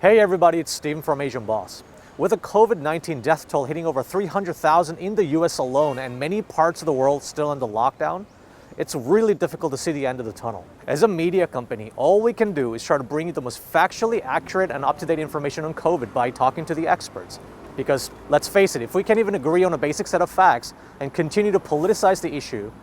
Hey everybody, it's Steven from Asian Boss. With the COVID-19 death toll hitting over 300,000 in the US alone and many parts of the world still under lockdown, it's really difficult to see the end of the tunnel. As a media company, all we can do is try to bring you the most factually accurate and up-to-date information on COVID by talking to the experts. Because let's face it, if we can't even agree on a basic set of facts and continue to politicize the issue,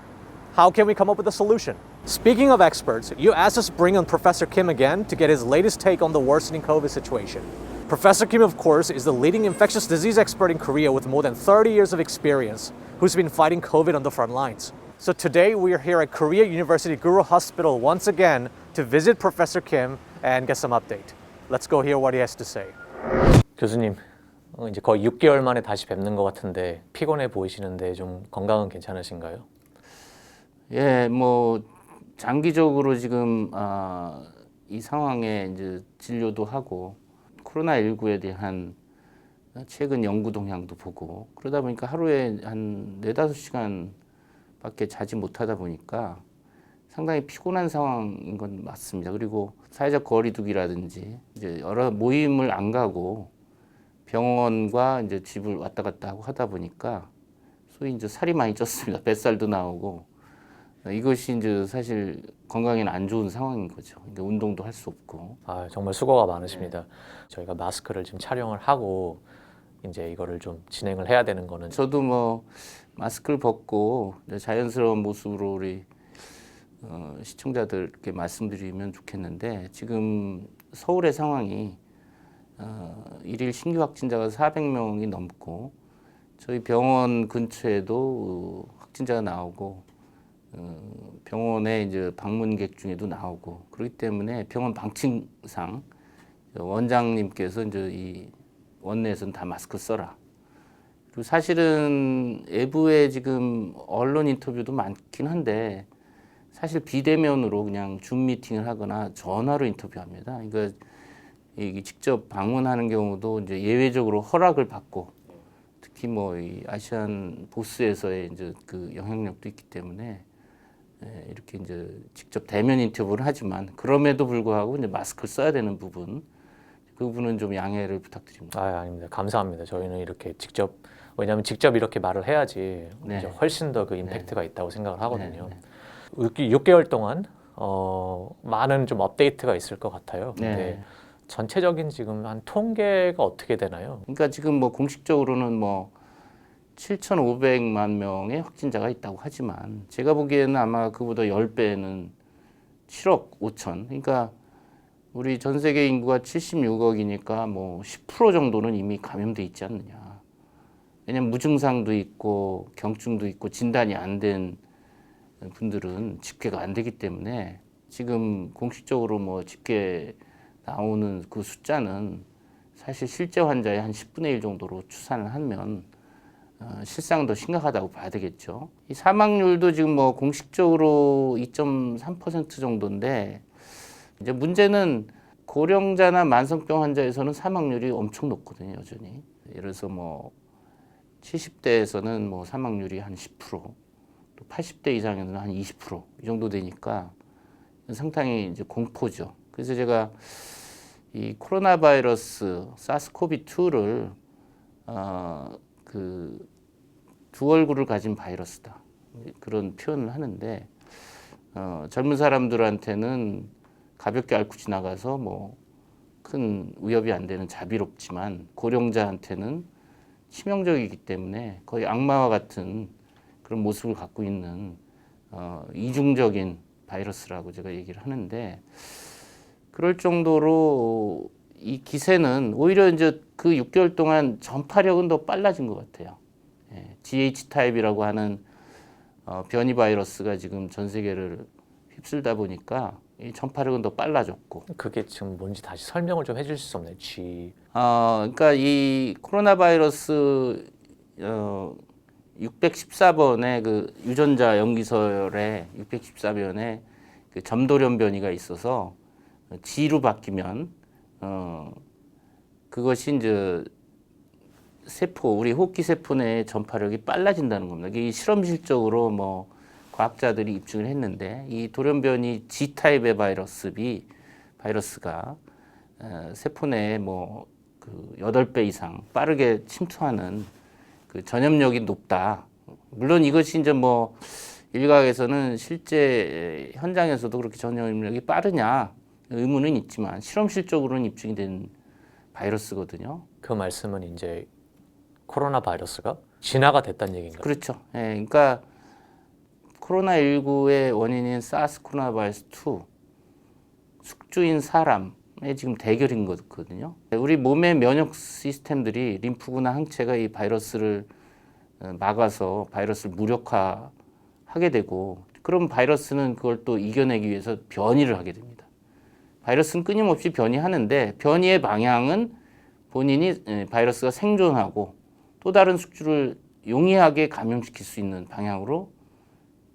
how can we come up with a solution? Speaking of experts, you asked us to bring on Professor Kim again to get his latest take on the worsening COVID situation. Professor Kim, of course, is the leading infectious disease expert in Korea with more than 30 years of experience, who's been fighting COVID on the front lines. So today we are here at Korea University Guru Hospital once again to visit Professor Kim and get some update. Let's go hear what he has to say. 교수님, 이제 거의 6개월 만에 다시 뵙는 것 같은데 피곤해 보이시는데 좀 건강은 괜찮으신가요? 예, 뭐 장기적으로 지금 이 상황에 이제 진료도 하고 코로나19에 대한 최근 연구 동향도 보고 그러다 보니까 하루에 한 4-5시간밖에 자지 못하다 보니까 상당히 피곤한 상황인 건 맞습니다. 그리고 사회적 거리두기라든지 이제 여러 모임을 안 가고 병원과 이제 집을 왔다 갔다 하고 하다 보니까 소위 이제 살이 많이 쪘습니다. 뱃살도 나오고 이것이 이제 사실 건강에는 안 좋은 상황인 거죠. 그러니까 운동도 할 수 없고. 정말 수고가 많으십니다. 저희가 마스크를 지금 촬영을 하고 이제 이거를 좀 진행을 해야 되는 거는 저도 뭐 마스크를 벗고 자연스러운 모습으로 우리 시청자들께 말씀드리면 좋겠는데 지금 서울의 상황이 일일 신규 확진자가 400명이 넘고 저희 병원 근처에도 확진자가 나오고 병원에 이제 방문객 중에도 나오고 그렇기 때문에 병원 방침상 원장님께서 이제 이 원내에서는 다 마스크 써라. 그리고 사실은 외부에 지금 언론 인터뷰도 많긴 한데 사실 비대면으로 그냥 줌 미팅을 하거나 전화로 인터뷰합니다. 그러니까 이게 직접 방문하는 경우도 이제 예외적으로 허락을 받고 특히 뭐 이 아시안 보스에서의 이제 그 영향력도 있기 때문에 이렇게 이제 직접 대면 인터뷰를 하지만 그럼에도 불구하고 이제 마스크를 써야 되는 부분 그 부분은 좀 양해를 부탁드립니다. 아닙니다. 감사합니다. 저희는 이렇게 직접 왜냐하면 직접 이렇게 말을 해야지 이제 훨씬 더 그 임팩트가 있다고 생각을 하거든요. 6개월 동안 많은 좀 업데이트가 있을 것 같아요. 근데 전체적인 지금 한 통계가 어떻게 되나요? 그러니까 지금 뭐 공식적으로는 뭐 7,500만 명의 확진자가 있다고 하지만 제가 보기에는 아마 그보다 10배는 7억 5천. 그러니까 우리 전 세계 인구가 76억이니까 뭐 10% 정도는 이미 감염돼 있지 않느냐. 왜냐면 무증상도 있고 경증도 있고 진단이 안 된 분들은 집계가 안 되기 때문에 지금 공식적으로 뭐 집계 나오는 그 숫자는 사실 실제 환자의 한 10분의 1 정도로 추산을 하면 실상은 더 심각하다고 봐야 되겠죠. 이 사망률도 지금 뭐 공식적으로 2.3% 정도인데 이제 문제는 고령자나 만성병 환자에서는 사망률이 엄청 높거든요, 여전히. 예를 들어서 뭐 70대에서는 뭐 사망률이 한 10%, 또 80대 이상에는 한 20%이 정도 되니까 상당히 이제 공포죠. 그래서 제가 이 코로나 바이러스 사스코비2를 그 두 얼굴을 가진 바이러스다 그런 표현을 하는데 젊은 사람들한테는 가볍게 앓고 지나가서 뭐 큰 위협이 안 되는 자비롭지만 고령자한테는 치명적이기 때문에 거의 악마와 같은 그런 모습을 갖고 있는 이중적인 바이러스라고 제가 얘기를 하는데 그럴 정도로 이 기세는 오히려 이제 그 6개월 동안 전파력은 더 빨라진 것 같아요. GH 타입이라고 하는 변이 바이러스가 지금 전 세계를 휩쓸다 보니까 이 전파력은 더 빨라졌고. 그게 지금 뭔지 다시 설명을 좀 해주실 수 없나요? 그러니까 이 코로나 바이러스 614번의 그 유전자 염기설에 614번에 그 점돌연 변이가 있어서 G로 바뀌면 그것이 이제 세포, 우리 호흡기 세포 내의 전파력이 빨라진다는 겁니다. 이게 실험실적으로 뭐 과학자들이 입증을 했는데 이 돌연변이 G 타입의 바이러스가 세포 내에 뭐그 8배 이상 빠르게 침투하는 그 전염력이 높다. 물론 이것이 이제 뭐 일각에서는 실제 현장에서도 그렇게 전염력이 빠르냐 의문은 있지만 실험실적으로는 입증이 된 바이러스거든요. 그 말씀은 이제 코로나 바이러스가 진화가 됐다는 얘기인가요? 그렇죠. 예, 그러니까 코로나19의 원인인 사스 코로나 바이러스 2 숙주인 사람의 지금 대결인 거거든요. 우리 몸의 면역 시스템들이 림프구나 항체가 이 바이러스를 막아서 바이러스를 무력화하게 되고 그럼 바이러스는 그걸 또 이겨내기 위해서 변이를 하게 됩니다. 바이러스는 끊임없이 변이하는데 변이의 방향은 본인이 바이러스가 생존하고 또 다른 숙주를 용이하게 감염시킬 수 있는 방향으로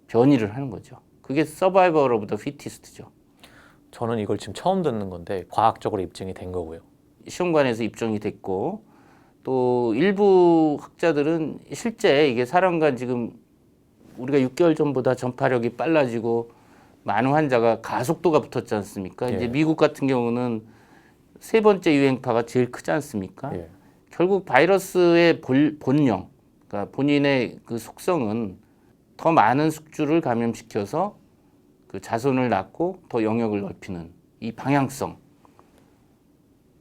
변이를 하는 거죠. 그게 서바이벌 오브 더 피티스트죠. 저는 이걸 지금 처음 듣는 건데 과학적으로 입증이 된 거고요. 시험관에서 입증이 됐고 또 일부 학자들은 실제 이게 사람과 지금 우리가 6개월 전보다 전파력이 빨라지고 많은 환자가 가속도가 붙었지 않습니까? 예. 이제 미국 같은 경우는 세 번째 유행파가 제일 크지 않습니까? 예. 결국 바이러스의 본령, 그러니까 본인의 그 속성은 더 많은 숙주를 감염시켜서 그 자손을 낳고 더 영역을 넓히는 이 방향성.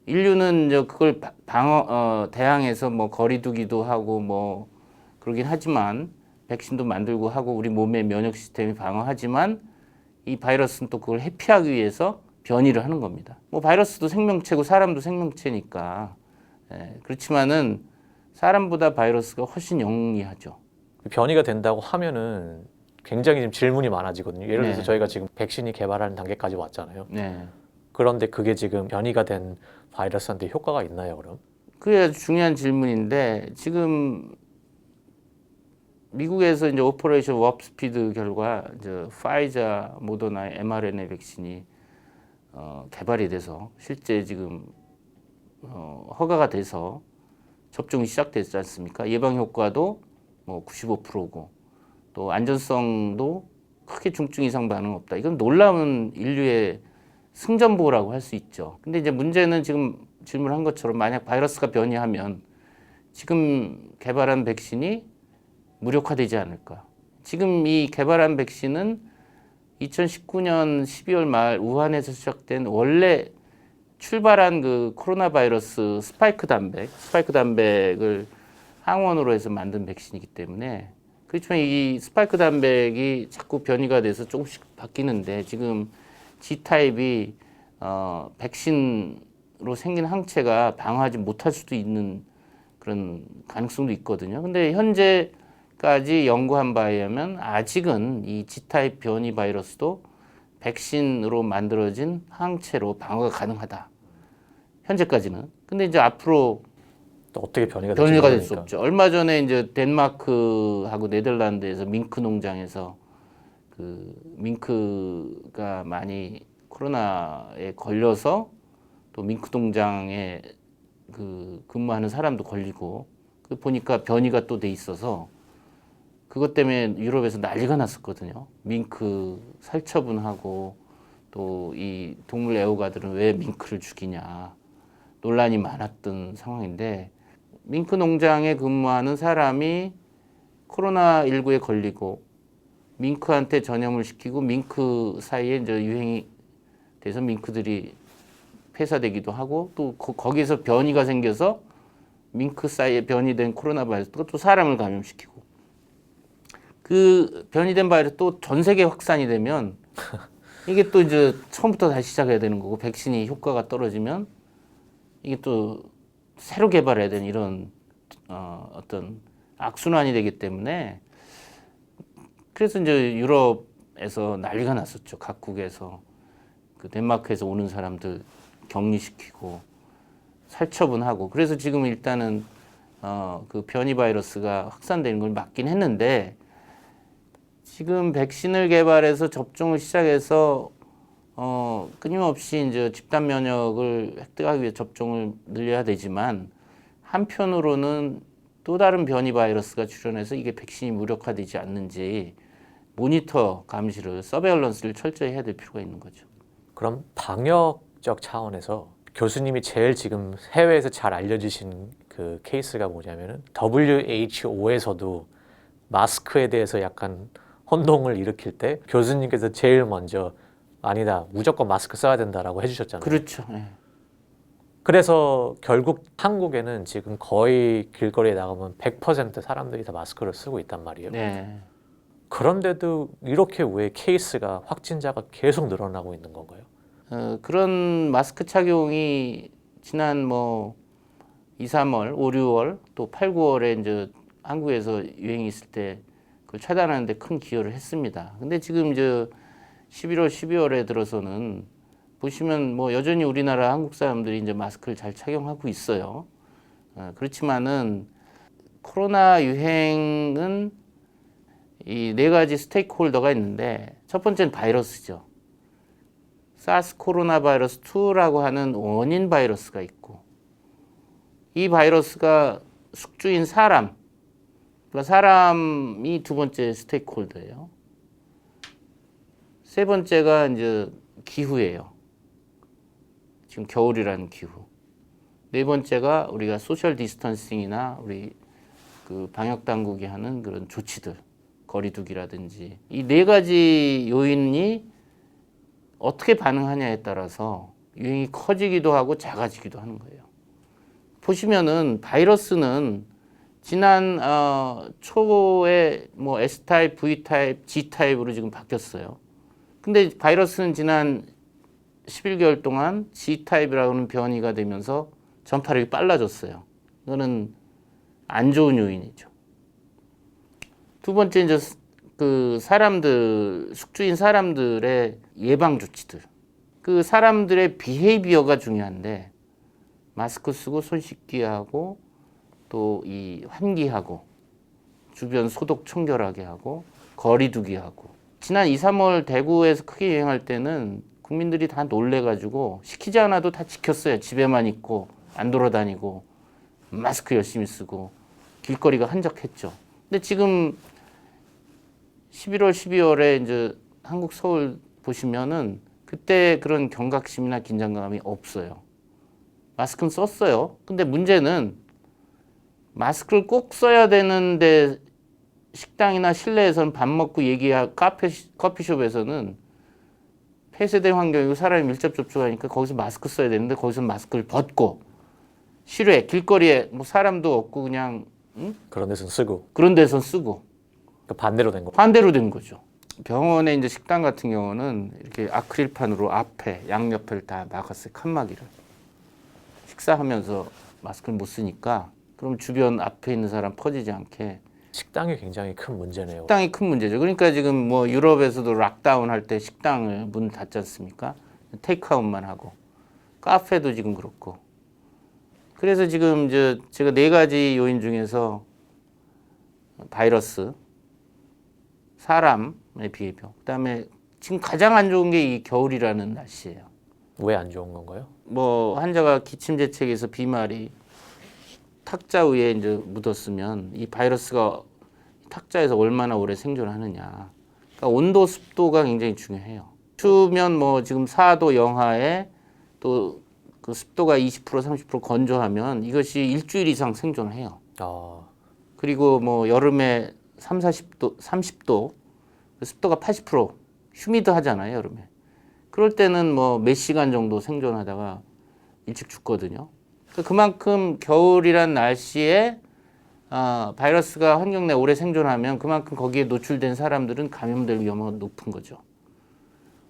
인류는 이제 그걸 대항해서 뭐 거리두기도 하고 뭐 그러긴 하지만 백신도 만들고 하고 우리 몸의 면역 시스템이 방어하지만 이 바이러스는 또 그걸 회피하기 위해서 변이를 하는 겁니다. 뭐 바이러스도 생명체고 사람도 생명체니까 그렇지만은 사람보다 바이러스가 훨씬 영리하죠. 변이가 된다고 하면은 굉장히 지금 질문이 많아지거든요. 예를 들어서 네. 저희가 지금 백신이 개발하는 단계까지 왔잖아요. 네. 그런데 그게 지금 변이가 된 바이러스한테 효과가 있나요, 그럼? 그게 아주 중요한 질문인데 지금 미국에서 이제 오퍼레이션 워프 스피드 결과 이제 파이자, 모더나의 mRNA 백신이 개발이 돼서 실제 지금 허가가 돼서 접종이 시작됐지 않습니까? 예방 효과도 뭐 95%고 또 안전성도 크게 중증 이상 반응 없다. 이건 놀라운 인류의 승전보라고 할 수 있죠. 근데 이제 문제는 지금 질문한 것처럼 만약 바이러스가 변이하면 지금 개발한 백신이 무력화되지 않을까. 지금 이 개발한 백신은 2019년 12월 말 우한에서 시작된 원래 출발한 그 코로나 바이러스 스파이크 단백을 항원으로 해서 만든 백신이기 때문에 그렇지만 이 스파이크 단백이 자꾸 변이가 돼서 조금씩 바뀌는데 지금 G타입이 백신으로 생긴 항체가 방어하지 못할 수도 있는 그런 가능성도 있거든요. 근데 현재까지 연구한 바에 의하면 아직은 이 G타입 변이 바이러스도 백신으로 만들어진 항체로 방어가 가능하다. 현재까지는. 근데 이제 앞으로 또 어떻게 변이가 될 수 모르니까. 없죠. 얼마 전에 이제 덴마크하고 네덜란드에서 밍크 농장에서 그 밍크가 많이 코로나에 걸려서 또 밍크 농장에 그 근무하는 사람도 걸리고 그 보니까 변이가 또 돼 있어서 그것 때문에 유럽에서 난리가 났었거든요. 밍크 살처분하고 또 이 동물 애호가들은 왜 밍크를 죽이냐 논란이 많았던 상황인데 밍크 농장에 근무하는 사람이 코로나19에 걸리고 밍크한테 전염을 시키고 밍크 사이에 이제 유행이 돼서 밍크들이 폐사되기도 하고 또 거기에서 변이가 생겨서 밍크 사이에 변이된 코로나 바이러스가 또 사람을 감염시키고 그 변이된 바이러스 또 전 세계 확산이 되면 이게 또 이제 처음부터 다시 시작해야 되는 거고 백신이 효과가 떨어지면 이게 또 새로 개발해야 되는 이런 어떤 악순환이 되기 때문에 그래서 이제 유럽에서 난리가 났었죠. 각국에서 그 덴마크에서 오는 사람들 격리시키고 살처분하고 그래서 지금 일단은 그 변이 바이러스가 확산되는 걸 막긴 했는데 지금 백신을 개발해서 접종을 시작해서 끊임없이 이제 집단 면역을 획득하기 위해 접종을 늘려야 되지만 한편으로는 또 다른 변이 바이러스가 출현해서 이게 백신이 무력화되지 않는지 모니터 감시를 서베일런스를 철저히 해야 될 필요가 있는 거죠. 그럼 방역적 차원에서 교수님이 제일 지금 해외에서 잘 알려지신 그 케이스가 뭐냐면은 WHO에서도 마스크에 대해서 약간 혼동을 일으킬 때 교수님께서 제일 먼저 아니다, 무조건 마스크 써야 된다라고 해주셨잖아요. 그렇죠. 예. 그래서 결국 한국에는 지금 거의 길거리에 나가면 100% 사람들이 다 마스크를 쓰고 있단 말이에요. 네. 그런데도 이렇게 왜 케이스가 확진자가 계속 늘어나고 있는 건가요? 그런 마스크 착용이 지난 뭐 2, 3월, 5, 6월 또 8, 9월에 이제 한국에서 유행이 있을 때 그걸 차단하는 데 큰 기여를 했습니다. 근데 지금 이제 11월, 12월에 들어서는 보시면 뭐 여전히 우리나라 한국 사람들이 이제 마스크를 잘 착용하고 있어요. 그렇지만은 코로나 유행은 이 네 가지 스테이크홀더가 있는데 첫 번째는 바이러스죠. 사스 코로나 바이러스 2라고 하는 원인 바이러스가 있고 이 바이러스가 숙주인 사람, 그러니까 사람이 두 번째 스테이크홀더예요. 세 번째가 이제 기후예요. 지금 겨울이라는 기후. 네 번째가 우리가 소셜 디스턴싱이나 우리 그 방역 당국이 하는 그런 조치들, 거리두기라든지 이 네 가지 요인이 어떻게 반응하냐에 따라서 유행이 커지기도 하고 작아지기도 하는 거예요. 보시면은 바이러스는 지난 초에 뭐 S타입, V타입, G타입으로 지금 바뀌었어요. 근데 바이러스는 지난 11개월 동안 G타입이라는 변이가 되면서 전파력이 빨라졌어요. 이거는 안 좋은 요인이죠. 두 번째 이제 그 사람들, 숙주인 사람들의 예방 조치들. 그 사람들의 비헤이비어가 중요한데 마스크 쓰고 손 씻기 하고 또 이 환기하고 주변 소독 청결하게 하고 거리두기 하고 지난 2, 3월 대구에서 크게 유행할 때는 국민들이 다 놀래가지고 시키지 않아도 다 지켰어요. 집에만 있고 안 돌아다니고 마스크 열심히 쓰고 길거리가 한적했죠. 근데 지금 11월, 12월에 이제 한국 서울 보시면은 그때 그런 경각심이나 긴장감이 없어요. 마스크는 썼어요. 근데 문제는 마스크를 꼭 써야 되는데 식당이나 실내에서는 밥 먹고 커피숍에서는 폐쇄된 환경이고 사람이 밀접 접촉하니까 거기서 마스크 써야 되는데 거기서 마스크를 벗고 실외, 길거리에 뭐 사람도 없고 그냥 그런 데서는 쓰고 그런 데서 쓰고 그 반대로 된 거. 반대로 된 거죠. 병원에 이제 식당 같은 경우는 이렇게 아크릴판으로 앞에 양옆을 다 막았어요. 칸막이를. 식사하면서 마스크를 못 쓰니까 그럼 주변 앞에 있는 사람 퍼지지 않게 식당이 굉장히 큰 문제네요. 식당이 큰 문제죠. 그러니까 지금 뭐 유럽에서도 락다운 할 때 식당을 문 닫지 않습니까? 테이크아웃만 하고 카페도 지금 그렇고. 그래서 지금 이제 제가 네 가지 요인 중에서 바이러스, 사람의 비해병, 그다음에 지금 가장 안 좋은 게 이 겨울이라는 날씨예요. 왜 안 좋은 건가요? 뭐 환자가 기침재채기에서 비말이 탁자 위에 이제 묻었으면 이 바이러스가 탁자에서 얼마나 오래 생존하느냐. 그러니까 온도, 습도가 굉장히 중요해요. 추우면 뭐 지금 4도 영하에 또 그 습도가 20% 30% 건조하면 이것이 일주일 이상 생존해요. 그리고 뭐 여름에 30도 습도가 80% 휴미드 하잖아요, 여름에. 그럴 때는 뭐 몇 시간 정도 생존하다가 일찍 죽거든요. 그만큼 겨울이란 날씨에 바이러스가 환경 내 오래 생존하면 그만큼 거기에 노출된 사람들은 감염될 위험은 높은 거죠.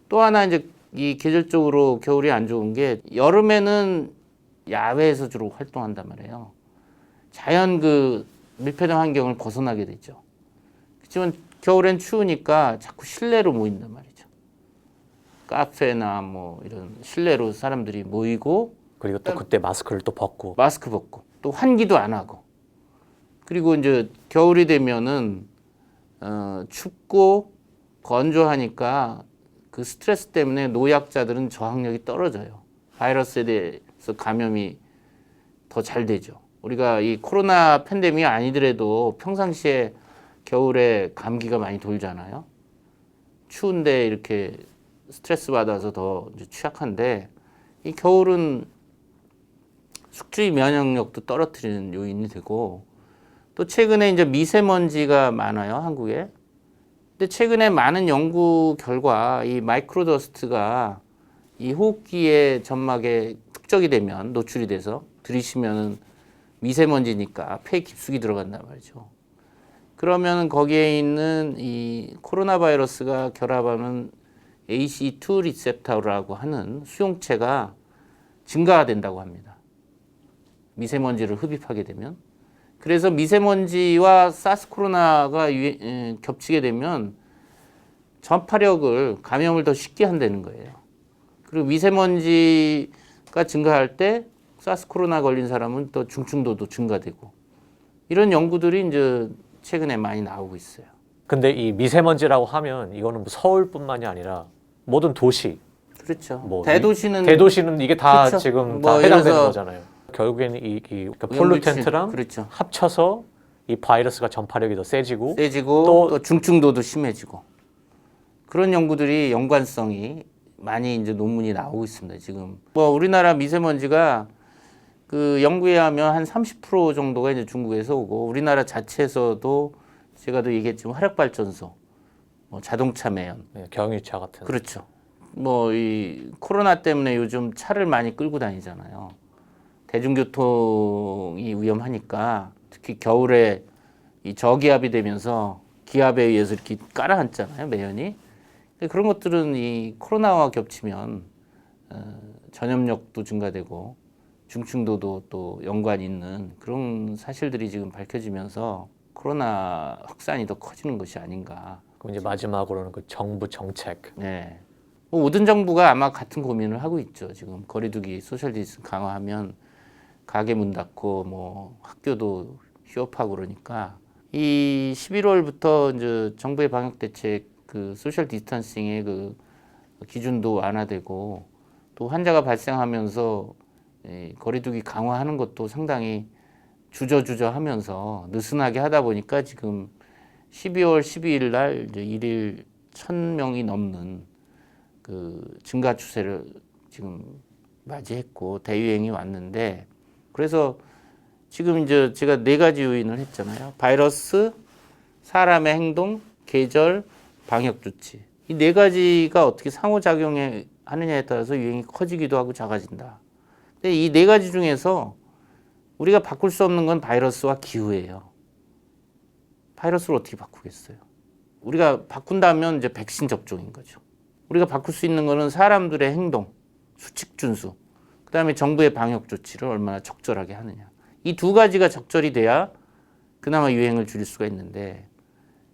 또 하나 이제 이 계절적으로 겨울이 안 좋은 게 여름에는 야외에서 주로 활동한단 말이에요. 자연 그 밀폐된 환경을 벗어나게 되죠. 그렇지만 겨울엔 추우니까 자꾸 실내로 모인단 말이죠. 카페나 뭐 이런 실내로 사람들이 모이고 그리고 또 그때 마스크를 또 벗고 마스크 벗고 또 환기도 안 하고 그리고 이제 겨울이 되면은 춥고 건조하니까 그 스트레스 때문에 노약자들은 저항력이 떨어져요. 바이러스에 대해서 감염이 더 잘 되죠. 우리가 이 코로나 팬데믹이 아니더라도 평상시에 겨울에 감기가 많이 돌잖아요. 추운데 이렇게 스트레스 받아서 더 이제 취약한데 이 겨울은 숙주의 면역력도 떨어뜨리는 요인이 되고 또 최근에 이제 미세먼지가 많아요, 한국에. 근데 최근에 많은 연구 결과 이 마이크로더스트가 이 호흡기의 점막에 축적이 되면 노출이 돼서 들이쉬면은 미세먼지니까 폐에 깊숙이 들어간단 말이죠. 그러면 거기에 있는 이 코로나 바이러스가 결합하는 ACE2 리셉터라고 하는 수용체가 증가가 된다고 합니다. 미세먼지를 흡입하게 되면. 그래서 미세먼지와 사스 코로나가 겹치게 되면 전파력을 감염을 더 쉽게 한다는 거예요. 그리고 미세먼지가 증가할 때 사스 코로나 걸린 사람은 또 중증도도 증가되고 이런 연구들이 이제 최근에 많이 나오고 있어요. 근데 이 미세먼지라고 하면 이거는 뭐 서울뿐만이 아니라 모든 도시, 그렇죠. 뭐 대도시는 이게 다 그렇죠. 지금 뭐 다 해당되는 예를 거잖아요. 결국에는 그러니까 오염물질, 폴루텐트랑 그렇죠. 합쳐서 이 바이러스가 전파력이 더 세지고 또 중증도도 심해지고 그런 연구들이 연관성이 많이 이제 논문이 나오고 있습니다. 지금 뭐 우리나라 미세먼지가 그 연구에 의하면 한 30% 정도가 이제 중국에서 오고 우리나라 자체에서도 제가 도 얘기했지만 화력발전소, 뭐 자동차 매연, 네, 경유차 같은. 그렇죠. 뭐 이 코로나 때문에 요즘 차를 많이 끌고 다니잖아요. 대중교통이 위험하니까 특히 겨울에 이 저기압이 되면서 기압에 의해서 이렇게 깔아앉잖아요, 매연이. 그런 것들은 이 코로나와 겹치면 전염력도 증가되고 중증도도 또 연관이 있는 그런 사실들이 지금 밝혀지면서 코로나 확산이 더 커지는 것이 아닌가. 그럼 이제 마지막으로는 그 정부 정책. 네. 뭐 모든 정부가 아마 같은 고민을 하고 있죠. 지금 거리두기 소셜 디스턴스 강화하면 가게 문 닫고 뭐 학교도 휴업하고 그러니까 이 11월부터 이제 정부의 방역 대책 그 소셜 디스턴싱의 그 기준도 완화되고 또 환자가 발생하면서 거리두기 강화하는 것도 상당히 주저하면서 느슨하게 하다 보니까 지금 12월 12일 날 이제 일일 1,000명이 넘는 그 증가 추세를 지금 맞이했고 대유행이 왔는데 그래서 지금 이제 제가 4가지 요인을 했잖아요. 바이러스, 사람의 행동, 계절, 방역 조치. 이 4가지가 어떻게 상호작용에 하느냐에 따라서 유행이 커지기도 하고 작아진다. 근데 이 4가지 중에서 우리가 바꿀 수 없는 건 바이러스와 기후예요. 바이러스를 어떻게 바꾸겠어요? 우리가 바꾼다면 이제 백신 접종인 거죠. 우리가 바꿀 수 있는 거는 사람들의 행동, 수칙 준수, 그다음에 정부의 방역 조치를 얼마나 적절하게 하느냐. 이 2가지가 적절히 돼야 그나마 유행을 줄일 수가 있는데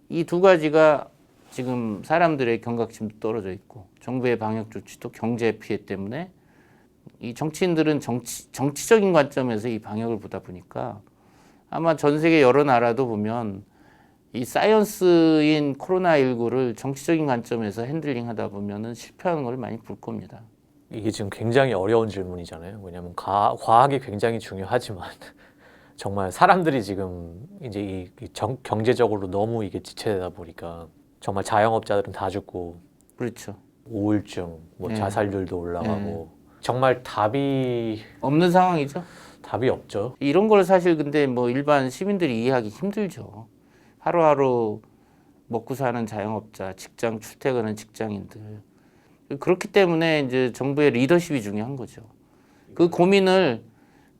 이 2가지가 지금 사람들의 경각심도 떨어져 있고 정부의 방역 조치도 경제 피해 때문에 이 정치인들은 정치적인 관점에서 이 방역을 보다 보니까 아마 전 세계 여러 나라도 보면 이 사이언스인 코로나19를 정치적인 관점에서 핸들링 하다 보면은 실패하는 걸 많이 볼 겁니다. 이게 지금 굉장히 어려운 질문이잖아요. 왜냐하면 과학이 굉장히 중요하지만 정말 사람들이 지금 이제 경제적으로 너무 이게 지체되다 보니까 정말 자영업자들은 다 죽고 그렇죠. 우울증, 뭐 네. 자살률도 올라가고 정말 답이 없는 상황이죠. 없죠. 이런 걸 사실 근데 뭐 일반 시민들이 이해하기 힘들죠. 하루하루 먹고 사는 자영업자, 직장 출퇴근하는 직장인들. 그렇기 때문에 이제 정부의 리더십이 중요한 거죠. 그 고민을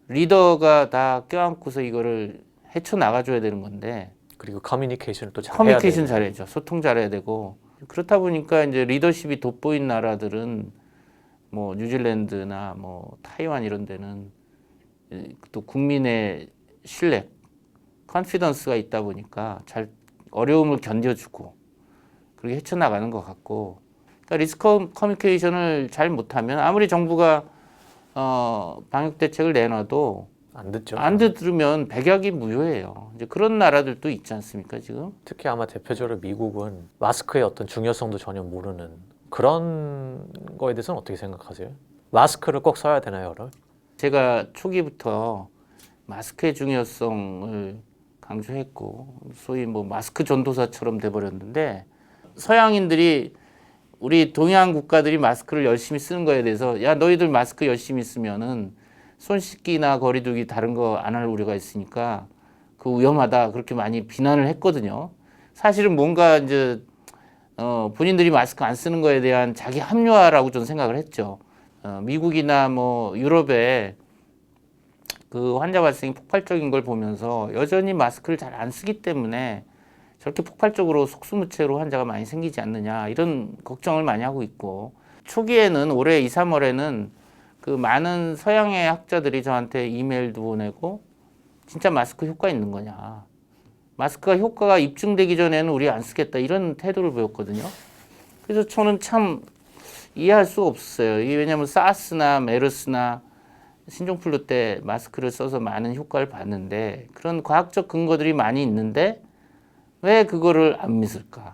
리더가 다 껴안고서 이거를 헤쳐나가줘야 되는 건데 그리고 커뮤니케이션을 또 잘 해야 커뮤니케이션 되고. 잘해야죠. 소통 잘해야 되고 그렇다 보니까 이제 리더십이 돋보인 나라들은 뭐 뉴질랜드나 뭐 타이완 이런 데는 또 국민의 신뢰, 컨피던스가 있다 보니까 잘 어려움을 견뎌주고 그렇게 헤쳐나가는 것 같고 그러니까 리스크 커뮤니케이션을 잘 못하면 아무리 정부가 방역 대책을 내놔도 안 듣죠. 안 들으면 백약이 무효예요. 이제 그런 나라들도 있지 않습니까 지금? 특히 아마 대표적으로 미국은 마스크의 어떤 중요성도 전혀 모르는 그런 거에 대해서는 어떻게 생각하세요? 마스크를 꼭 써야 되나요, 그럼? 제가 초기부터 마스크의 중요성을 강조했고 소위 뭐 마스크 전도사처럼 돼버렸는데 서양인들이 우리 동양 국가들이 마스크를 열심히 쓰는 거에 대해서 야 너희들 마스크 열심히 쓰면은 손 씻기나 거리두기 다른 거 안 할 우려가 있으니까 그 위험하다 그렇게 많이 비난을 했거든요. 사실은 뭔가 이제 본인들이 마스크 안 쓰는 거에 대한 자기 합리화라고 저는 생각을 했죠. 미국이나 뭐 유럽에 그 환자 발생이 폭발적인 걸 보면서 여전히 마스크를 잘 안 쓰기 때문에 저렇게 폭발적으로 속수무책으로 환자가 많이 생기지 않느냐 이런 걱정을 많이 하고 있고 초기에는 올해 2, 3월에는 그 많은 서양의 학자들이 저한테 이메일도 보내고 진짜 마스크 효과 있는 거냐. 마스크가 효과가 입증되기 전에는 우리 안 쓰겠다 이런 태도를 보였거든요. 그래서 저는 참 이해할 수가 없었어요. 이게 왜냐하면 사스나 메르스나 신종플루 때 마스크를 써서 많은 효과를 봤는데 그런 과학적 근거들이 많이 있는데 왜 그거를 안 믿을까?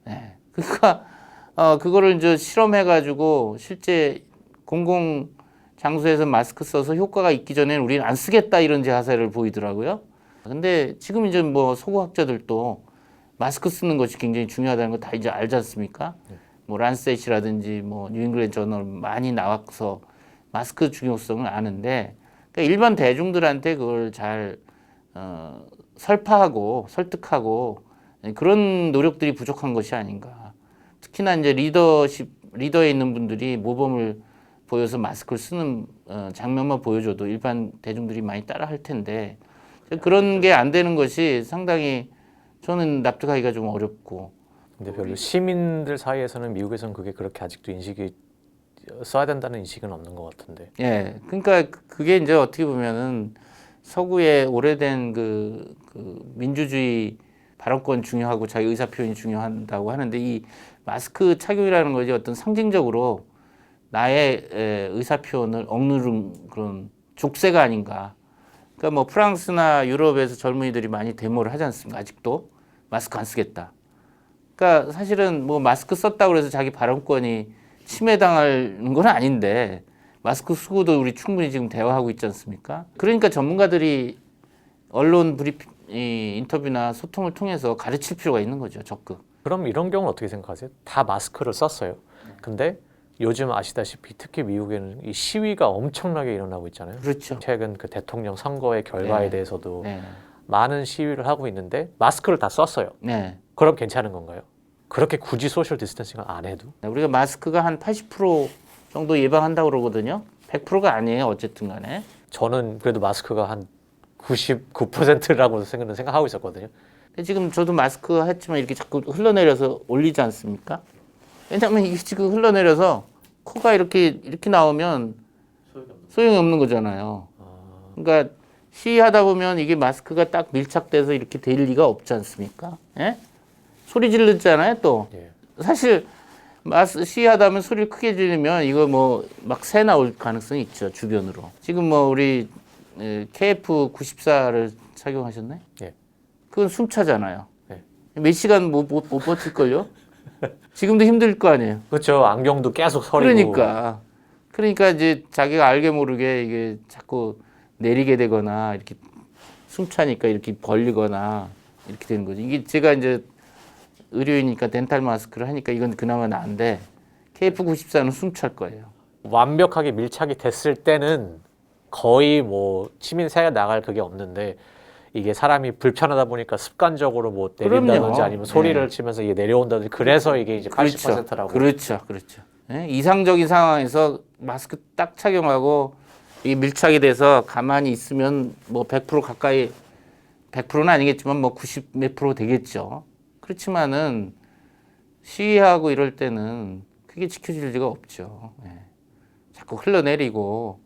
네. 그러니까 그거를 이제 실험해가지고 실제 공공 장소에서 마스크 써서 효과가 있기 전에는 우리는 안 쓰겠다 이런 자세를 보이더라고요. 근데 지금 이제 뭐 소고학자들도 마스크 쓰는 것이 굉장히 중요하다는 거 다 이제 알지 않습니까? 뭐 란셋이라든지 뭐 뉴잉글랜드 저널 많이 나와서 마스크 중요성을 아는데 그러니까 일반 대중들한테 그걸 잘 설파하고 설득하고 그런 노력들이 부족한 것이 아닌가. 특히나 이제 리더에 있는 분들이 모범을 보여서 마스크를 쓰는 장면만 보여줘도 일반 대중들이 많이 따라 할 텐데 그런 게 안 되는 것이 상당히 저는 납득하기가 좀 어렵고. 근데 별로 시민들 사이에서는 미국에서는 그게 그렇게 아직도 인식이 써야 된다는 인식은 없는 것 같은데. 예, 그러니까 그게 이제 어떻게 보면은 서구의 오래된 그 민주주의 발언권 중요하고 자기 의사 표현이 중요하다고 하는데 이 마스크 착용이라는 것이 어떤 상징적으로 나의 의사 표현을 억누른 그런 족쇄가 아닌가. 그러니까 뭐 프랑스나 유럽에서 젊은이들이 많이 데모를 하지 않습니까? 아직도 마스크 안 쓰겠다. 그러니까 사실은 뭐 마스크 썼다고 해서 자기 발언권이 침해당하는 건 아닌데 마스크 쓰고도 우리 충분히 지금 대화하고 있지 않습니까? 그러니까 전문가들이 언론 브리핑 인터뷰나 소통을 통해서 가르칠 필요가 있는 거죠. 적극. 그럼 이런 경우는 어떻게 생각하세요? 다 마스크를 썼어요. 근데 요즘 아시다시피 특히 미국에는 이 시위가 엄청나게 일어나고 있잖아요. 그렇죠. 최근 그 대통령 선거의 결과에 네. 대해서도 네. 많은 시위를 하고 있는데 마스크를 다 썼어요. 네. 그럼 괜찮은 건가요? 그렇게 굳이 소셜 디스턴싱을 안 해도? 우리가 마스크가 한 80% 정도 예방한다고 그러거든요. 100%가 아니에요. 어쨌든 간에. 저는 그래도 마스크가 한 99%라고 생각하고 있었거든요. 근데 지금 저도 마스크 했지만 이렇게 자꾸 흘러내려서 올리지 않습니까? 왜냐면 이게 지금 흘러내려서 코가 이렇게 나오면 소용이 없는 거잖아요. 그러니까 시위하다 보면 이게 마스크가 딱 밀착돼서 이렇게 될 리가 없지 않습니까? 예? 소리 지르잖아요, 또. 예. 사실 시위하다 보면 소리를 크게 지르면 이거 뭐 막 새 나올 가능성이 있죠, 주변으로. 지금 뭐 우리 KF94를 착용하셨나요? 예. 그건 숨차잖아요. 예. 몇 시간 못 버틸걸요? 지금도 힘들 거 아니에요. 그렇죠. 안경도 계속 서리고. 그러니까 이제 자기가 알게 모르게 이게 자꾸 내리게 되거나 이렇게 숨차니까 이렇게 벌리거나 이렇게 되는 거죠. 이게 제가 이제 의료이니까 덴탈 마스크를 하니까 이건 그나마 나은데 KF94는 숨찰 거예요. 완벽하게 밀착이 됐을 때는 거의 뭐 치민새가 나갈 그게 없는데 이게 사람이 불편하다 보니까 습관적으로 뭐 내린다든지 그럼요. 아니면 소리를 네. 치면서 이게 내려온다든지 그래서 이게 이제 80%라고. 그렇죠. 예? 이상적인 상황에서 마스크 딱 착용하고 이 밀착이 돼서 가만히 있으면 뭐 100% 가까이 100%는 아니겠지만 뭐 90 몇 프로 되겠죠. 그렇지만은 시위하고 이럴 때는 그게 지켜질 리가 없죠. 예. 자꾸 흘러내리고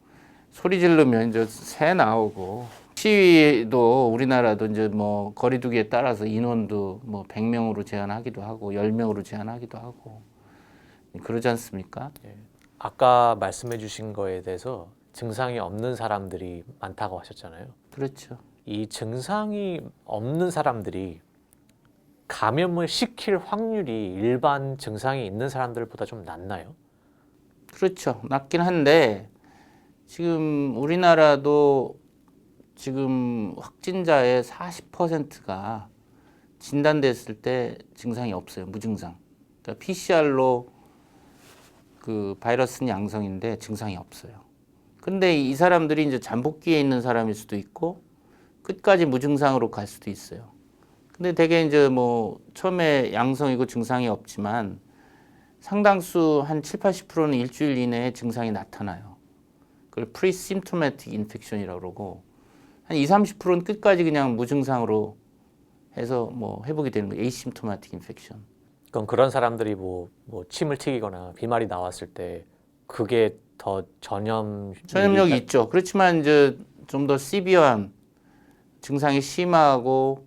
소리 지르면 이제 새 나오고 시위도 우리나라도 이제 뭐 거리두기에 따라서 인원도 뭐 100명으로 제한하기도 하고 10명으로 제한하기도 하고 그러지 않습니까? 아까 말씀해 주신 거에 대해서 증상이 없는 사람들이 많다고 하셨잖아요. 그렇죠. 이 증상이 없는 사람들이 감염을 시킬 확률이 일반 증상이 있는 사람들보다 좀 낮나요? 그렇죠. 낮긴 한데 지금 우리나라도 지금 확진자의 40%가 진단됐을 때 증상이 없어요. 무증상. 그러니까 PCR로 그 바이러스는 양성인데 증상이 없어요. 근데 이 사람들이 이제 잠복기에 있는 사람일 수도 있고 끝까지 무증상으로 갈 수도 있어요. 근데 대개 이제 뭐 처음에 양성이고 증상이 없지만 상당수 한 7, 80%는 일주일 이내에 증상이 나타나요. 그걸 pre-symptomatic infection이라고 그러고 한 20, 30%는 끝까지 그냥 무증상으로 해서 뭐 회복이 되는 거예요. asymptomatic infection. 그럼 그런 사람들이 뭐 침을 튀기거나 비말이 나왔을 때 그게 더 전염력이 있죠. 그렇지만 이제 좀 더 시비어한 증상이 심하고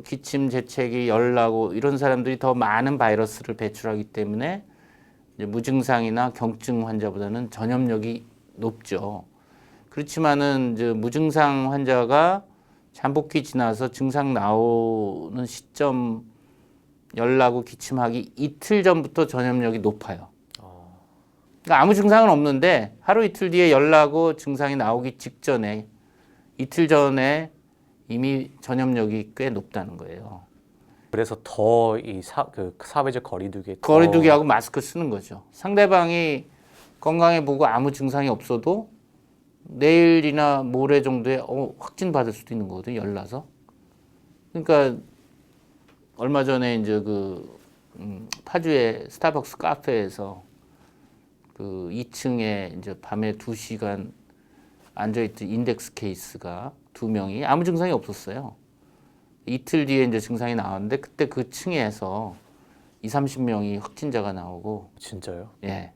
기침, 재채기, 열 나고 이런 사람들이 더 많은 바이러스를 배출하기 때문에 이제 무증상이나 경증 환자보다는 전염력이 높죠. 그렇지만은 이제 무증상 환자가 잠복기 지나서 증상 나오는 시점 열 나고 기침하기 이틀 전부터 전염력이 높아요. 그러니까 아무 증상은 없는데 하루 이틀 뒤에 열 나고 증상이 나오기 직전에 이틀 전에 이미 전염력이 꽤 높다는 거예요. 그래서 더 이 사회적 거리두기하고 마스크 쓰는 거죠. 상대방이 건강해 보고 아무 증상이 없어도 내일이나 모레 정도에 확진 받을 수도 있는 거거든요. 열나서. 그러니까 얼마 전에 이제 파주의 스타벅스 카페에서 2층에 이제 밤에 2시간 앉아있던 인덱스 케이스가 2명이 아무 증상이 없었어요. 이틀 뒤에 이제 증상이 나왔는데 그때 그 층에서 20, 30명이 확진자가 나오고. 진짜요? 예.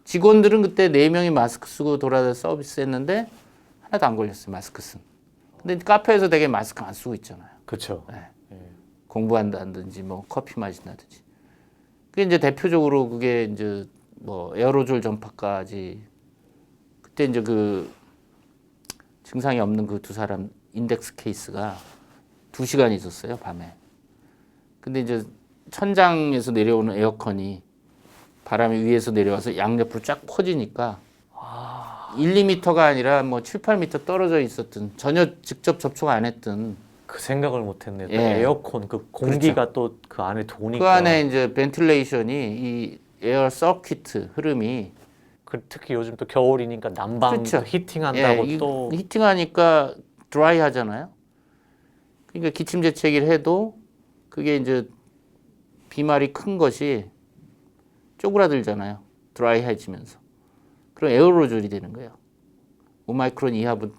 직원들은 그때 4명이 마스크 쓰고 돌아다 서비스 했는데 하나도 안 걸렸어요. 마스크 쓴. 근데 카페에서 되게 마스크 안 쓰고 있잖아요. 그렇죠. 예. 공부한다든지 뭐 커피 마신다든지. 그게 이제 대표적으로 그게 이제 뭐 에어로졸 전파까지 그때 이제 증상이 없는 그 2사람 인덱스 케이스가 2시간 있었어요, 밤에. 근데 이제 천장에서 내려오는 에어컨이 바람이 위에서 내려와서 양옆으로 쫙 퍼지니까 1, 2m가 아니라 뭐 7, 8m 떨어져 있었던 전혀 직접 접촉 안 했던 그 생각을 못했네요. 예. 에어컨 그 공기가 또 그 안에 도니까. 그 안에 이제 벤틸레이션이 이 에어 서키트 흐름이 특히 요즘 또 겨울이니까 난방 그렇죠. 히팅한다고 예, 또 히팅하니까 드라이 하잖아요. 그러니까 기침 재채기를 해도 그게 이제 비말이 큰 것이 쪼그라들잖아요. 드라이해지면서. 그럼 에어로졸이 되는 거예요. 5마이크론 이하분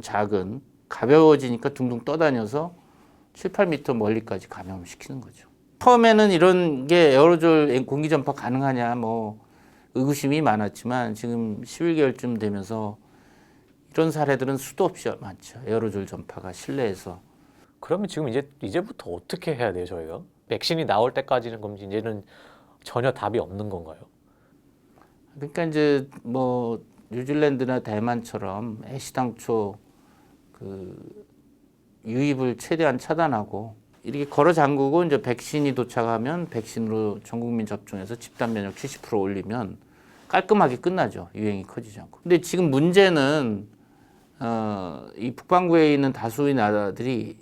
작은 가벼워지니까 둥둥 떠다녀서 7, 8m 멀리까지 감염시키는 거죠. 처음에는 이런 게 에어로졸 공기 전파 가능하냐 뭐 의구심이 많았지만 지금 11개월쯤 되면서 이런 사례들은 수도 없이 많죠. 에어로졸 전파가 실내에서. 그러면 지금 이제부터 어떻게 해야 돼요, 저희가? 백신이 나올 때까지는 그럼 이제는 전혀 답이 없는 건가요? 그러니까 이제 뭐 뉴질랜드나 대만처럼 애시당초 유입을 최대한 차단하고 이렇게 걸어 잠그고 이제 백신이 도착하면 백신으로 전 국민 접종해서 집단 면역 70% 올리면 깔끔하게 끝나죠. 유행이 커지지 않고. 근데 지금 문제는 이 북반구에 있는 다수의 나라들이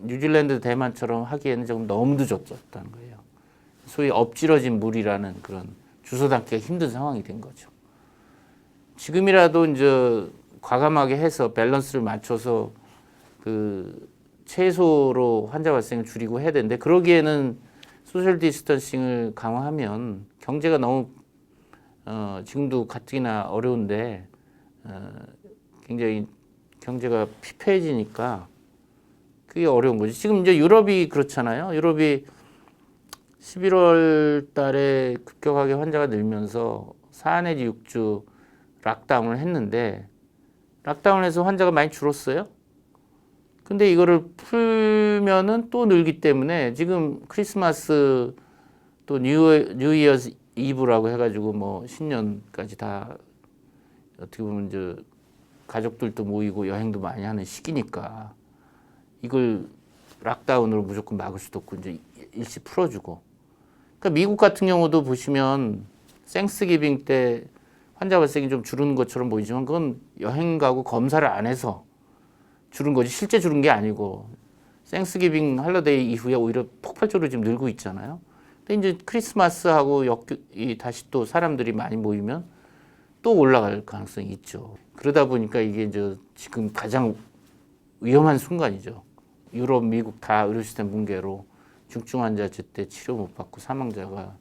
뉴질랜드, 대만처럼 하기에는 조금 너무 늦었다는 거예요. 소위 엎질러진 물이라는 그런 주워 담기가 힘든 상황이 된 거죠. 지금이라도 이제 과감하게 해서 밸런스를 맞춰서 최소로 환자 발생을 줄이고 해야 되는데 그러기에는 소셜 디스턴싱을 강화하면 경제가 너무 지금도 가뜩이나 어려운데 굉장히 경제가 피폐해지니까 그게 어려운 거지. 지금 이제 유럽이 그렇잖아요. 유럽이 11월 달에 급격하게 환자가 늘면서 4 내지 6주 락다운을 했는데 락다운을 해서 환자가 많이 줄었어요. 근데 이거를 풀면은 또 늘기 때문에 지금 크리스마스 또 뉴 이어스 이브라고 해가지고 뭐 신년까지 다 어떻게 보면 이제 가족들도 모이고 여행도 많이 하는 시기니까 이걸 락다운으로 무조건 막을 수도 없고 이제 일시 풀어주고. 그러니까 미국 같은 경우도 보시면 땡스기빙 때 환자 발생이 좀 줄은 것처럼 보이지만 그건 여행 가고 검사를 안 해서 줄은 거지 실제 줄은 게 아니고 땡스기빙 할러데이 이후에 오히려 폭발적으로 지금 늘고 있잖아요. 근데 이제 크리스마스하고 다시 또 사람들이 많이 모이면 또 올라갈 가능성이 있죠. 그러다 보니까 이게 이제 지금 가장 위험한 순간이죠. 유럽, 미국 다 의료 시스템 붕괴로 중증 환자 제때 치료 못 받고 사망자가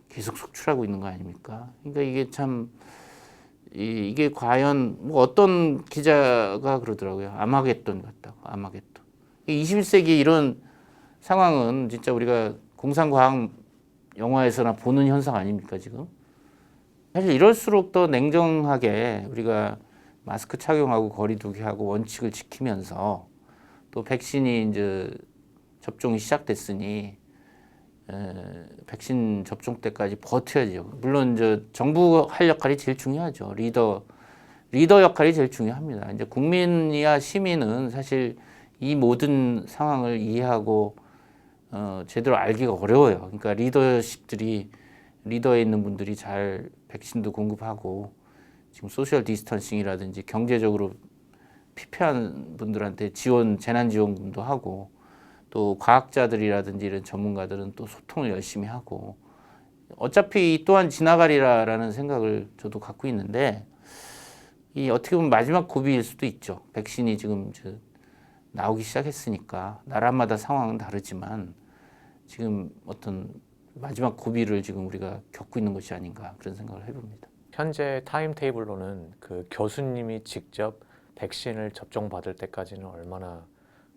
계속 속출하고 있는 거 아닙니까? 그러니까 이게 참 이게 과연 뭐 어떤 기자가 그러더라고요. 아마겟돈 같다고. 아마겟돈. 21세기 이런 상황은 진짜 우리가 공상과학 영화에서나 보는 현상 아닙니까 지금? 사실 이럴수록 더 냉정하게 우리가 마스크 착용하고 거리 두기하고 원칙을 지키면서 또 백신이 이제 접종이 시작됐으니 백신 접종 때까지 버텨야죠. 물론 이제 정부 할 역할이 제일 중요하죠. 리더 역할이 제일 중요합니다. 이제 국민이야 시민은 사실 이 모든 상황을 이해하고 제대로 알기가 어려워요. 그러니까 리더에 있는 분들이 잘 백신도 공급하고 지금 소셜 디스턴싱이라든지 경제적으로 피폐한 분들한테 재난지원금도 하고 또 과학자들이라든지 이런 전문가들은 또 소통을 열심히 하고 어차피 이 또한 지나가리라라는 생각을 저도 갖고 있는데 이 어떻게 보면 마지막 고비일 수도 있죠. 백신이 지금 나오기 시작했으니까 나라마다 상황은 다르지만 지금 어떤 마지막 고비를 지금 우리가 겪고 있는 것이 아닌가 그런 생각을 해봅니다. 현재 타임테이블로는 그 교수님이 직접 백신을 접종받을 때까지는 얼마나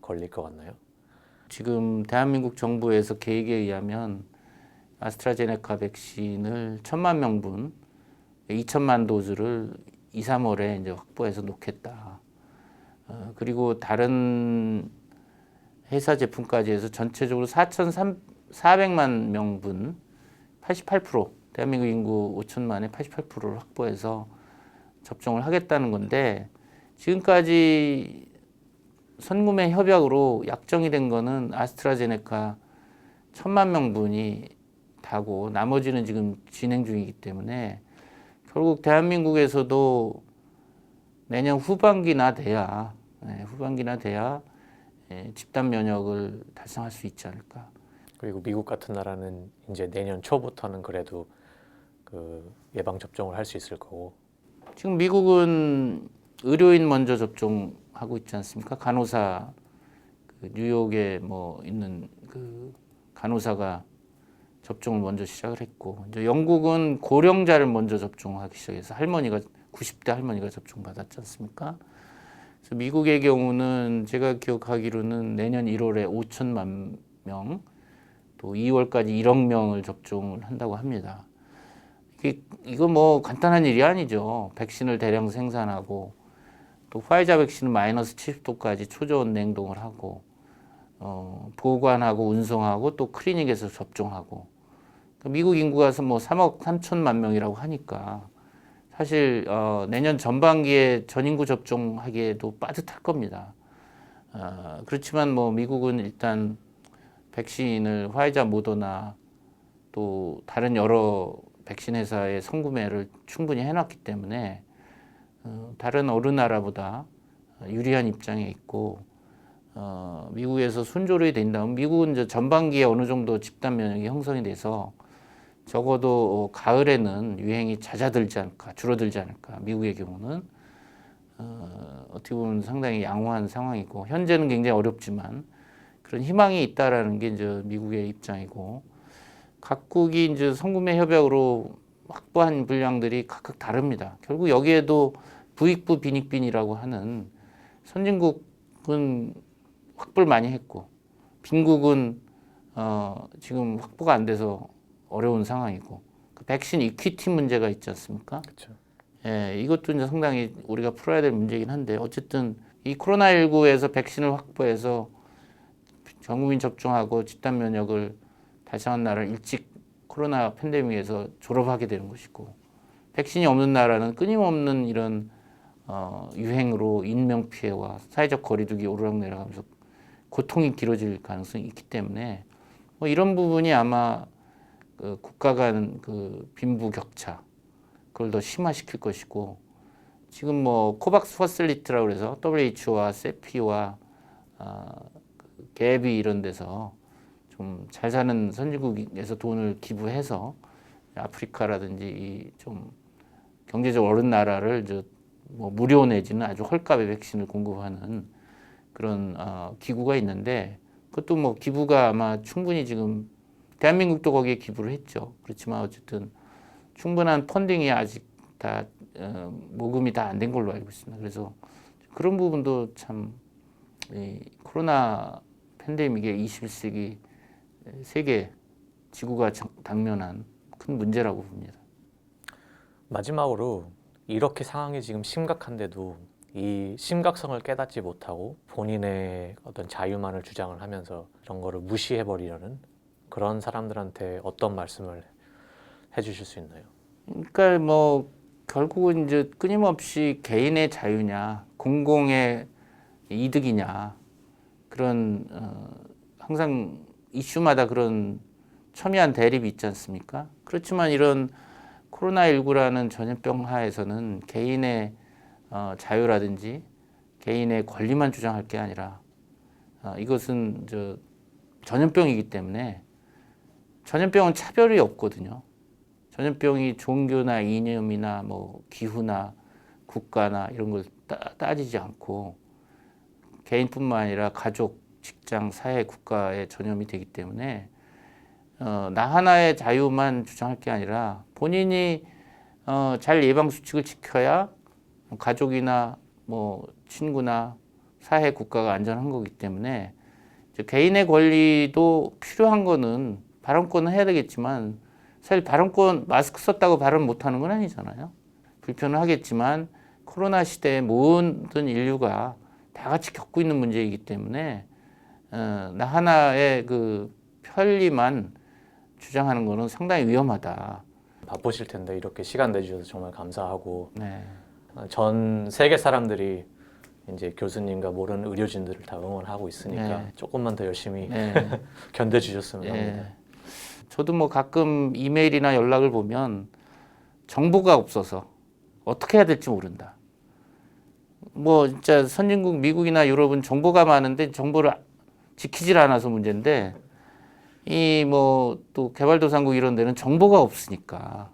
걸릴 것 같나요? 지금 대한민국 정부에서 계획에 의하면 아스트라제네카 백신을 1,000만 명분 2천만 도즈를 2, 3월에 이제 확보해서 놓겠다. 그리고 다른 회사 제품까지 해서 전체적으로 4,400만 명분 88% 대한민국 인구 5천만의 88%를 확보해서 접종을 하겠다는 건데 지금까지 선구매 협약으로 약정이 된 거는 아스트라제네카 1,000만 명분이 다고 나머지는 지금 진행 중이기 때문에 결국 대한민국에서도 내년 후반기나 돼야 집단 면역을 달성할 수 있지 않을까. 그리고 미국 같은 나라는 이제 내년 초부터는 그래도 그 예방 접종을 할 수 있을 거고. 지금 미국은 의료인 먼저 접종하고 있지 않습니까? 간호사 뉴욕에 뭐 있는 그 간호사가 접종을 먼저 시작을 했고 이제 영국은 고령자를 먼저 접종하기 시작해서 90대 할머니가 접종받았지 않습니까? 그래서 미국의 경우는 제가 기억하기로는 내년 1월에 5천만 명, 또 2월까지 1억 명을 접종을 한다고 합니다. 이거 뭐 간단한 일이 아니죠. 백신을 대량 생산하고 또 화이자 백신은 마이너스 70도까지 초저온 냉동을 하고 보관하고 운송하고 또 클리닉에서 접종하고 미국 인구가 뭐 3억 3천만 명이라고 하니까 사실 내년 전반기에 전 인구 접종하기에도 빠듯할 겁니다. 그렇지만 뭐 미국은 일단 백신을 화이자, 모더나 또 다른 여러 백신 회사의 선구매를 충분히 해놨기 때문에 다른 어느 나라보다 유리한 입장에 있고 미국에서 순조로이 된다면 미국은 이제 전반기에 어느 정도 집단 면역이 형성이 돼서 적어도 가을에는 유행이 줄어들지 않을까. 미국의 경우는 어떻게 보면 상당히 양호한 상황이고 현재는 굉장히 어렵지만 그런 희망이 있다라는 게 이제 미국의 입장이고 각국이 이제 선구매 협약으로 확보한 분량들이 각각 다릅니다. 결국 여기에도 부익부 빈익빈이라고 하는 선진국은 확보를 많이 했고 빈국은 지금 확보가 안 돼서 어려운 상황이고 그 백신 이퀴티 문제가 있지 않습니까? 그렇죠. 예, 이것도 이제 상당히 우리가 풀어야 될 문제이긴 한데 어쨌든 이 코로나19에서 백신을 확보해서 전 국민 접종하고 집단 면역을 달성한 나라는 일찍 코로나 팬데믹에서 졸업하게 되는 것이고 백신이 없는 나라는 끊임없는 이런 유행으로 인명 피해와 사회적 거리두기 오르락내락하면서 고통이 길어질 가능성이 있기 때문에 뭐 이런 부분이 아마 그 국가 간 그 빈부 격차 그걸 더 심화시킬 것이고 지금 뭐 코박스 퍼실리티라고 해서 WHO와 세피와 갭이 이런 데서 좀 잘 사는 선진국에서 돈을 기부해서 아프리카라든지 이 좀 경제적으로 어려운 나라를 뭐 무료 내지는 아주 헐값에 백신을 공급하는 그런 기구가 있는데 그것도 뭐 기부가 아마 충분히 지금 대한민국도 거기에 기부를 했죠. 그렇지만 어쨌든 충분한 펀딩이 아직 다 모금이 다 안 된 걸로 알고 있습니다. 그래서 그런 부분도 참 이 코로나 팬데믹의 21세기 세계 지구가 당면한 큰 문제라고 봅니다. 마지막으로 이렇게 상황이 지금 심각한데도 이 심각성을 깨닫지 못하고 본인의 어떤 자유만을 주장을 하면서 이런 거를 무시해버리려는 그런 사람들한테 어떤 말씀을 해주실 수 있나요? 그러니까 뭐 결국은 이제 끊임없이 개인의 자유냐 공공의 이득이냐 그런 항상 이슈마다 그런 첨예한 대립이 있지 않습니까? 그렇지만 이런 코로나19라는 전염병 하에서는 개인의 자유라든지 개인의 권리만 주장할 게 아니라 이것은 전염병이기 때문에 전염병은 차별이 없거든요. 전염병이 종교나 이념이나 뭐 기후나 국가나 이런 걸 따지지 않고 개인뿐만 아니라 가족, 직장, 사회, 국가에 전염이 되기 때문에 나 하나의 자유만 주장할 게 아니라 본인이 잘 예방 수칙을 지켜야 가족이나 뭐 친구나 사회, 국가가 안전한 거기 때문에 개인의 권리도 필요한 거는 발언권은 해야 되겠지만 사실 발언권 마스크 썼다고 발언 못하는 건 아니잖아요. 불편은 하겠지만 코로나 시대에 모든 인류가 다 같이 겪고 있는 문제이기 때문에 나 하나의 그 편리만 주장하는 거는 상당히 위험하다. 바쁘실 텐데 이렇게 시간 내주셔서 정말 감사하고 네. 전 세계 사람들이 이제 교수님과 모르는 의료진들을 다 응원하고 있으니까 네. 조금만 더 열심히 네. 견뎌주셨으면 합니다. 네. 저도 뭐 가끔 이메일이나 연락을 보면 정보가 없어서 어떻게 해야 될지 모른다. 뭐 진짜 선진국 미국이나 유럽은 정보가 많은데 정보를 지키질 않아서 문제인데 이 뭐 또 개발도상국 이런 데는 정보가 없으니까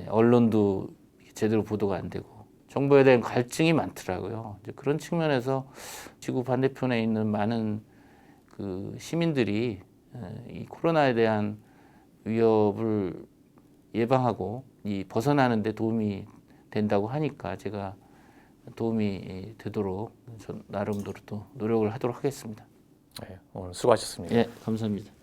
언론도 제대로 보도가 안 되고 정보에 대한 갈증이 많더라고요. 이제 그런 측면에서 지구 반대편에 있는 많은 그 시민들이 이 코로나에 대한 위협을 예방하고 이 벗어나는 데 도움이 된다고 하니까 제가 도움이 되도록 저 나름대로 또 노력을 하도록 하겠습니다. 네, 오늘 수고하셨습니다. 예, 감사합니다.